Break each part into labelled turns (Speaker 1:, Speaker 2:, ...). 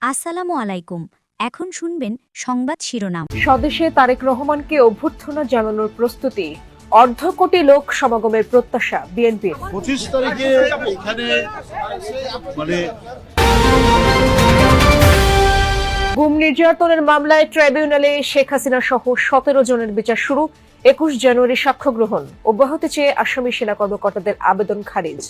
Speaker 1: আসসালামু আলাইকুম। এখন শুনবেন সংবাদ শিরোনাম।
Speaker 2: স্বদেশে তারেক রহমানকে অভ্যর্থনা জানানোর প্রস্তুতি, অর্ধ কোটি লোক সমাগমের প্রত্যাশা বিএনপির।
Speaker 3: 25 তারিখে এখানে মানে
Speaker 2: গুম নির্যাতনের মামলায় ট্রাইব্যুনালে শেখ হাসিনা সহ 17 জনের বিচার শুরু। 21 জানুয়ারি সাক্ষ্য গ্রহণ। অব্যাহতি চেয়ে আসামি সেনা কর্মকর্তাদের আবেদন খারিজ।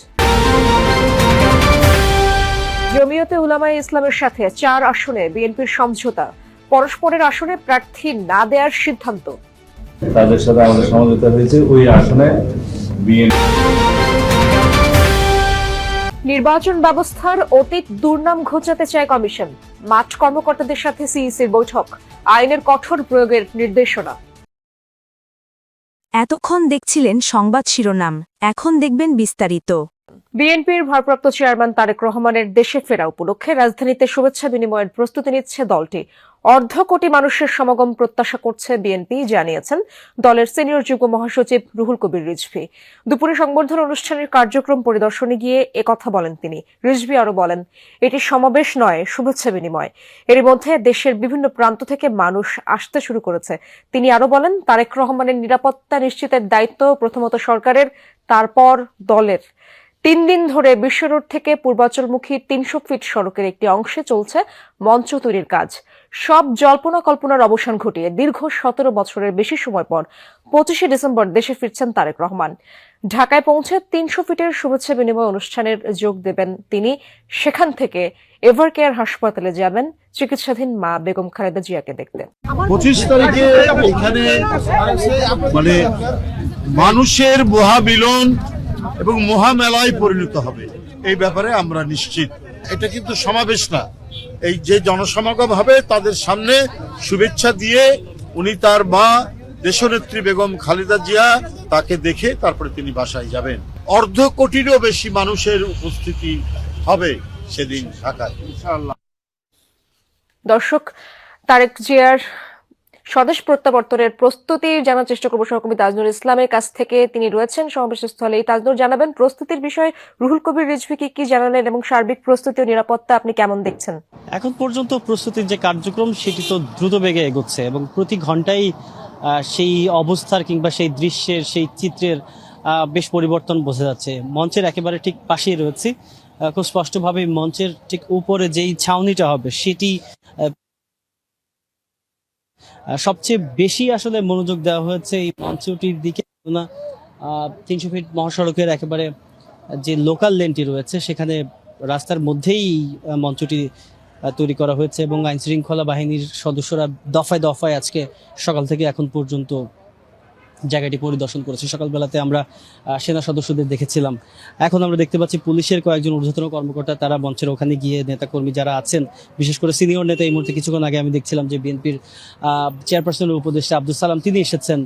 Speaker 2: জমিয়তে উলামায়ে ইসলামের সাথে 4 আসনে বিএনপির সমঝোতা, পরস্পরের আসনে প্রার্থী না দেওয়ার সিদ্ধান্ত।
Speaker 4: তাদের সাথে আমাদের সমঝোতা হয়েছে ওই আসনে
Speaker 2: নির্বাচন ব্যবস্থার অতীত দুর্নাম ঘোচাতে চায় কমিশন। মাঠ কর্মকর্তাদের সাথে সিইসির বৈঠক, আইনের কঠোর প্রয়োগের নির্দেশনা।
Speaker 5: এতক্ষণ দেখছিলেন সংবাদ শিরোনাম, এখন দেখবেন বিস্তারিত।
Speaker 2: বিএনপির ভারপ্রাপ্ত চেয়ারম্যান তারেক রহমানের দেশে ফেরা উপলক্ষে রাজধানীতে শুভেচ্ছা বিনিময়ের প্রস্তুতি নিচ্ছে দলটি। অর্ধ কোটি মানুষের সমাগম প্রত্যাশা করছে বিএনপি, জানিয়েছেন দলের সিনিয়র যুগ্ম মহাসচিব রুহুল কবির রিজভী। দুপুরে সংবর্ধনা অনুষ্ঠানের কার্যক্রম পরিদর্শনে গিয়ে একথা বলেন তিনি। রিজভী আরো বলেন, এটি সমাবেশ নয়, শুভেচ্ছা বিনিময়। এর মধ্যে দেশের বিভিন্ন প্রান্ত থেকে মানুষ আসতে শুরু করেছে। তিনি আরো বলেন, তারেক রহমানের নিরাপত্তা নিশ্চিতের দায়িত্ব প্রথমত সরকারের, তারপর দলের। 3 দিন ধরে বিশ্ব রোড থেকে পূর্বাঞ্চলমুখী 300 ফিট সড়কের একটি অংশে চলছে মঞ্চ তৈরির কাজ। সব জল্পনা কল্পনার অবসান ঘটিয়ে দীর্ঘ 17 বছরের বেশি সময় পর 25 ডিসেম্বর দেশে ফিরছেন তারেক রহমান। ঢাকায় পৌঁছে 300 ফিটের শুভেচ্ছা বিনিময় অনুষ্ঠানের যোগ দেবেন তিনি। সেখান থেকে এভারকেয়ার হাসপাতালে যাবেন চিকিৎসাধীন মা বেগম খালেদা জিয়াকে দেখতে।
Speaker 3: 25 তারিখে এখানে মানে মানুষের মহামিলন এবং মহামেলায় পরিণত হবে, এই ব্যাপারে আমরা নিশ্চিত। এটা কিন্তু সমাবেশ না, এই যে জনসমাগম হবে তাদের সামনে শুভেচ্ছা দিয়ে উনি তার মা দেশনেত্রী বেগম খালেদা জিয়া তাকে দেখে তারপরে তিনি বাসায় যাবেন। অর্ধ কোটিরও বেশি মানুষের উপস্থিতি হবে সেদিন ঢাকায় ইনশাআল্লাহ।
Speaker 2: দর্শক, তারেক জিয়ার স্বদেশ প্রত্যাবর্তনের প্রস্তুতি জানার চেষ্টা করবো সহকর্মী তাজনুর ইসলামের কাছ থেকে। তিনি রয়েছেন সমাবেশস্থলে। তাজনুর, জানাবেন প্রস্তুতির বিষয়ে রুহুল কবির রিজভী কি জানালেন এবং সার্বিক প্রস্তুতি ও নিরাপত্তা আপনি কেমন দেখছেন?
Speaker 6: এখন পর্যন্ত প্রস্তুতির যে কার্যক্রম সেটি তো দ্রুত বেগে এগোচ্ছে এবং প্রতি ঘন্টায় সেই অবস্থার কিংবা সেই দৃশ্যের, সেই চিত্রের বেশ পরিবর্তন বোঝা যাচ্ছে। মঞ্চের একেবারে ঠিক পাশেই রয়েছে, খুব স্পষ্টভাবে মঞ্চের ঠিক উপরে যেই ছাউনিটা হবে সেটি সবচেয়ে বেশি আসলে মনোযোগ দেওয়া হয়েছে এই মঞ্চটির দিকে। 300 ফিট মহাসড়কের একেবারে যে লোকাল লেনটি রয়েছে সেখানে রাস্তার মধ্যেই মঞ্চটি তৈরি করা হয়েছে এবং আইন শৃঙ্খলা বাহিনীর সদস্যরা দফায় দফায় আজকে সকাল থেকে এখন পর্যন্ত জায়গাটি পরিদর্শন করেছে। সকালবেলাতে আমরা সেনা সদস্যদের দেখেছিলাম, এখন আমরা দেখতে পাচ্ছি পুলিশের কয়েকজন ঊর্ধ্বতন কর্মকর্তা তারা মঞ্চের ওখানে গিয়ে নেতাকর্মী যারা আছেন, বিশেষ করে সিনিয়র নেতা, এই মুহূর্তে কিছুক্ষণ আগে আমি দেখছিলাম যে বিএনপির চেয়ারপারসনের উপদেষ্টা আব্দুল সালাম তিনি এসেছেন,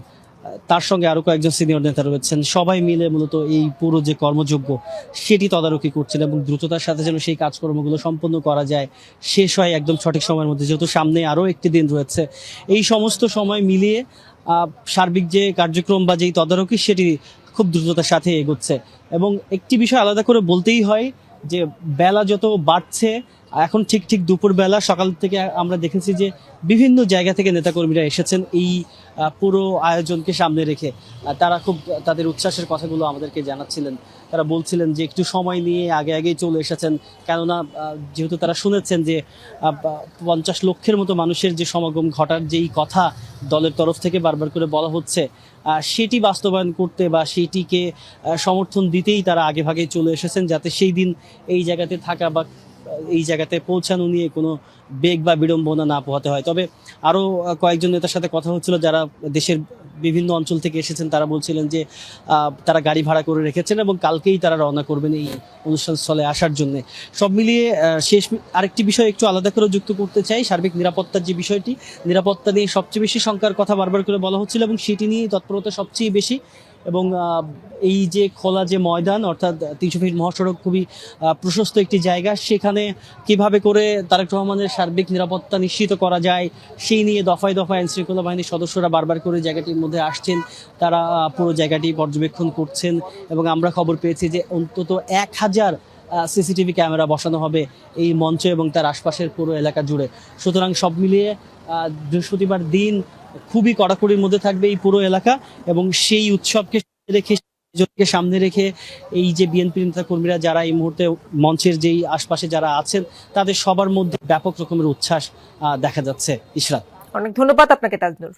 Speaker 6: তার সঙ্গে আরো কয়েকজন সিনিয়র নেতা রয়েছেন। সবাই মিলে মূলত এই পুরো যে কর্মযজ্ঞ সেটি তদারকি করছেন এবং দ্রুততার সাথে যেন সেই কাজকর্মগুলো সম্পন্ন করা যায়, শেষ হয় একদম সঠিক সময়ের মধ্যে, যেহেতু সামনে আরও একটি দিন রয়েছে। এই সমস্ত সময় মিলিয়ে সার্বিক যে কার্যক্রম বা যেই তদারকি সেটি খুব দ্রুততার সাথে এগোচ্ছে। এবং একটি বিষয় আলাদা করে বলতেই হয় যে বেলা যত বাড়ছে, এখন ঠিক দুপুর বেলা সকাল থেকে আমরা দেখেছি যে বিভিন্ন জায়গা থেকে নেতাকর্মীরা এসেছেন এই পুরো আয়োজনকে সামনে রেখে। তারা খুব তাদের উচ্ছ্বাসের কথাগুলো আমাদেরকে জানাচ্ছিলেন। তারা বলছিলেন যে একটু সময় নিয়ে আগেই চলে এসেছেন, কেননা যেহেতু তারা শুনেছেন যে 50 লক্ষের মতো মানুষের যে সমাগম ঘটার যেই কথা দলের তরফ থেকে বারবার করে বলা হচ্ছে, সেটি বাস্তবায়ন করতে বা সেটিকে সমর্থন দিতেই তারা আগেভাগেই চলে এসেছেন, যাতে সেই দিন এই জায়গাতে থাকা বা এই জায়গাতে পৌঁছানো নিয়ে কোনো বেগ বা বিড়ম্বনা না পোহাতে হয়। তবে আরও কয়েকজন নেতার সাথে কথা হচ্ছিল যারা দেশের বিভিন্ন অঞ্চল থেকে এসেছেন, তারা বলছিলেন যে তারা গাড়ি ভাড়া করে রেখেছেন এবং কালকেই তারা রওনা করবেন এই অনুষ্ঠানস্থলে আসার জন্য। সব মিলিয়ে শেষ আরেকটি বিষয় একটু আলাদা করে যুক্ত করতে চাই, সার্বিক নিরাপত্তার যে বিষয়টি, নিরাপত্তা নিয়ে সবচেয়ে বেশি শঙ্কার কথা বারবার করে বলা হচ্ছিল এবং সেটি নিয়ে তৎপরতা সবচেয়ে বেশি। এবং এই যে খোলা যে ময়দান, অর্থাৎ 300 ফিট মহাসড়ক খুবই প্রশস্ত একটি জায়গা, সেখানে কিভাবে করে তারেক রহমানের সার্বিক নিরাপত্তা নিশ্চিত করা যায় সেই নিয়ে দফায় দফায় আইনশৃঙ্খলা বাহিনীর সদস্যরা বারবার করে জায়গাটির মধ্যে আসছেন, তারা পুরো জায়গাটি পর্যবেক্ষণ করছেন এবং আমরা খবর পেয়েছি যে অন্তত 1000 সিসিটিভি ক্যামেরা বসানো হবে এই মঞ্চে এবং তার আশপাশের পুরো এলাকা জুড়ে। সুতরাং সব মিলিয়ে বৃহস্পতিবার দিন খুবই কড়াকড়ির মধ্যে থাকবে এই পুরো এলাকা, এবং সেই উৎসবকে সামনে রেখে এই যে বিএনপি নেতা কর্মীরা যারা এই মুহূর্তে মঞ্চের যেই আশপাশে যারা আছেন তাদের সবার মধ্যে ব্যাপক রকমের উচ্ছ্বাস দেখা যাচ্ছে। ইশরাত,
Speaker 2: অনেক ধন্যবাদ আপনাকে তাজনুর।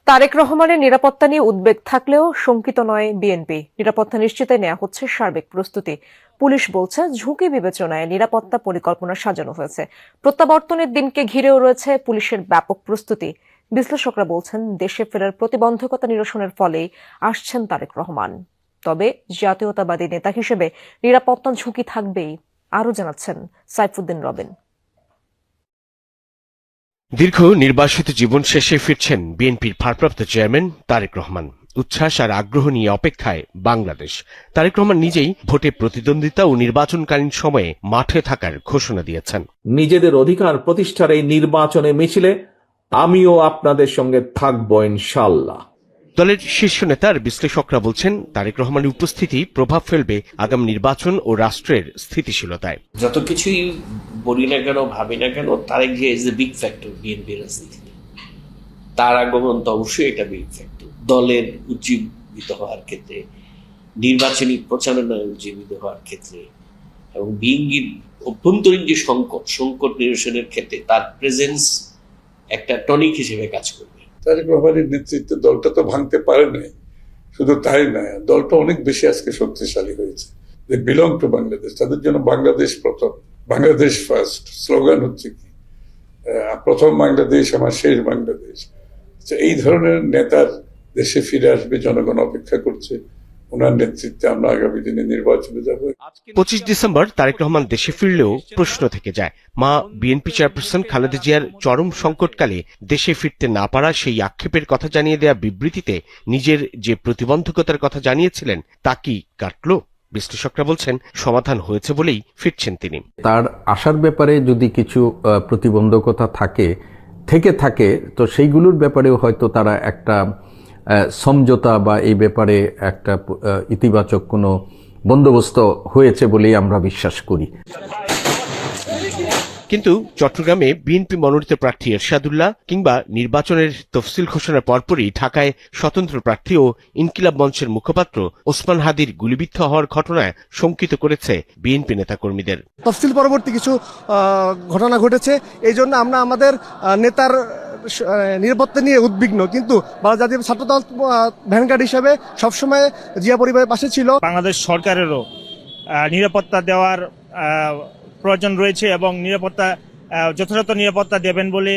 Speaker 2: তারেক রহমানের নিরাপত্তা নিয়ে উদ্বেগ থাকলেও শঙ্কিত নয় বিএনপি। নিরাপত্তা নিশ্চিতে নেওয়া হচ্ছে সার্বিক প্রস্তুতি। পুলিশ বলছে ঝুঁকি বিবেচনায় নিরাপত্তা পরিকল্পনা সাজানো হয়েছে। প্রত্যাবর্তনের দিনকে ঘিরেও রয়েছে পুলিশের ব্যাপক প্রস্তুতি। বিশ্লেষকরা বলছেন দেশে ফেরার প্রতিবন্ধকতা নিরসনের ফলেই আসছেন তারেক রহমান। তবে জাতীয়তাবাদী নেতা হিসেবে নিরাপত্তা ঝুঁকি থাকবেই, আরও জানাচ্ছেন সাইফুদ্দিন রবিন।
Speaker 7: দীর্ঘ নির্বাসিত জীবন শেষে ফিরছেন বিএনপির ভারপ্রাপ্ত চেয়ারম্যান তারেক রহমান। উচ্ছ্বাস আর আগ্রহ নিয়ে অপেক্ষায় বাংলাদেশ। তারেক রহমান নিজেই ভোটে প্রতিদ্বন্দ্বিতা ও নির্বাচনকালীন সময়ে মাঠে থাকার ঘোষণা দিয়েছেন।
Speaker 8: নিজেদের অধিকার প্রতিষ্ঠার এই নির্বাচনে মিছিলে আমিও আপনাদের সঙ্গে থাকবো ইনশাআল্লাহ।
Speaker 7: দলের শীর্ষ নেতা আর বিশ্লেষকরা বলছেন তারেক রহমানের উপস্থিতি প্রভাব ফেলবে আগামী নির্বাচন ও রাষ্ট্রের স্থিতিশীলতায়।
Speaker 9: যত কিছুই বলি না কেন, ভাবি না কেন, Tarique Zia is a big factor BNP রাজনীতিতে। তার আগমন তো অবশ্যই এটা বিগ ফ্যাক্টর দলের উজ্জীবিত হওয়ার ক্ষেত্রে, নির্বাচনী প্রচারণায় উজ্জীবিত হওয়ার ক্ষেত্রে, এবং বিএনপির অভ্যন্তরীণ যে সংকট নিরসনের ক্ষেত্রে তার প্রেজেন্স একটা টনিক হিসেবে কাজ করবে।
Speaker 3: তারেক রহমানের নেতৃত্বে দলটা তো ভাঙতে পারে নাই, শুধু তাই নয়, দলটা অনেক বেশি আজকে শক্তিশালী হয়েছে। দে বিলং টু বাংলাদেশ, তাদের জন্য বাংলাদেশ প্রথম, বাংলাদেশ ফার্স্ট স্লোগান হচ্ছে কি, প্রথম বাংলাদেশ আমার শেষ বাংলাদেশ। এই ধরনের নেতার দেশে ফিরে আসবে, জনগণ অপেক্ষা করছে। ওনার নেতৃত্বে আমরা আগামী দিনে নির্বাচনে যাব।
Speaker 7: 25 ডিসেম্বর তারেক রহমান দেশে ফিরলেও প্রশ্ন থেকে যায়, মা বিএনপি চেয়ারপারসন খালেদা জিয়ার চরম সংকটকালে দেশে ফিরতে না পারা সেই আক্ষেপের কথা জানিয়ে দেয়া বিবৃতিতে নিজের যে প্রতিবন্ধকতার কথা জানিয়েছিলেন তা কি কাটলো? বিশ্লেষকরা বলছেন সমাধান হয়েছে বলেই ফিরছেন তিনি।
Speaker 10: তার আসার ব্যাপারে যদি কিছু প্রতিবন্ধকতা থাকে তো সেইগুলোর ব্যাপারেও হয়তো তারা একটা সমঝোতা বা এই ব্যাপারে একটা ইতিবাচক কোনো বন্দোবস্ত হয়েছে বলেই আমরা বিশ্বাস করি।
Speaker 7: কিন্তু চট্টগ্রামে বিএনপি মনোনীত প্রার্থী এরশাদুল্লাহ কিংবা নির্বাচনের তফসিল ঘোষণার পরপরই ঢাকায় স্বতন্ত্র প্রার্থী ও ইনকিলাব মঞ্চের মুখপাত্র ওসমান হাদির গুলিবিদ্ধ হওয়ার ঘটনায় শঙ্কিত করেছে বিএনপি নেতাকর্মীদের।
Speaker 11: তফসিল পরবর্তী কিছু ঘটনা ঘটেছে, এই জন্য আমরা আমাদের নেতার নিরাপত্তা নিয়ে উদ্বিগ্ন, কিন্তু বাংলাদেশ জাতীয় ছাত্রদল ভ্যানগার্ড হিসেবে সবসময় জিয়া পরিবারের পাশে ছিল।
Speaker 12: বাংলাদেশ সরকারেরও নিরাপত্তা দেওয়ার প্রয়োজন রয়েছে এবং যথাযথ নিরাপত্তা দেবেন বলে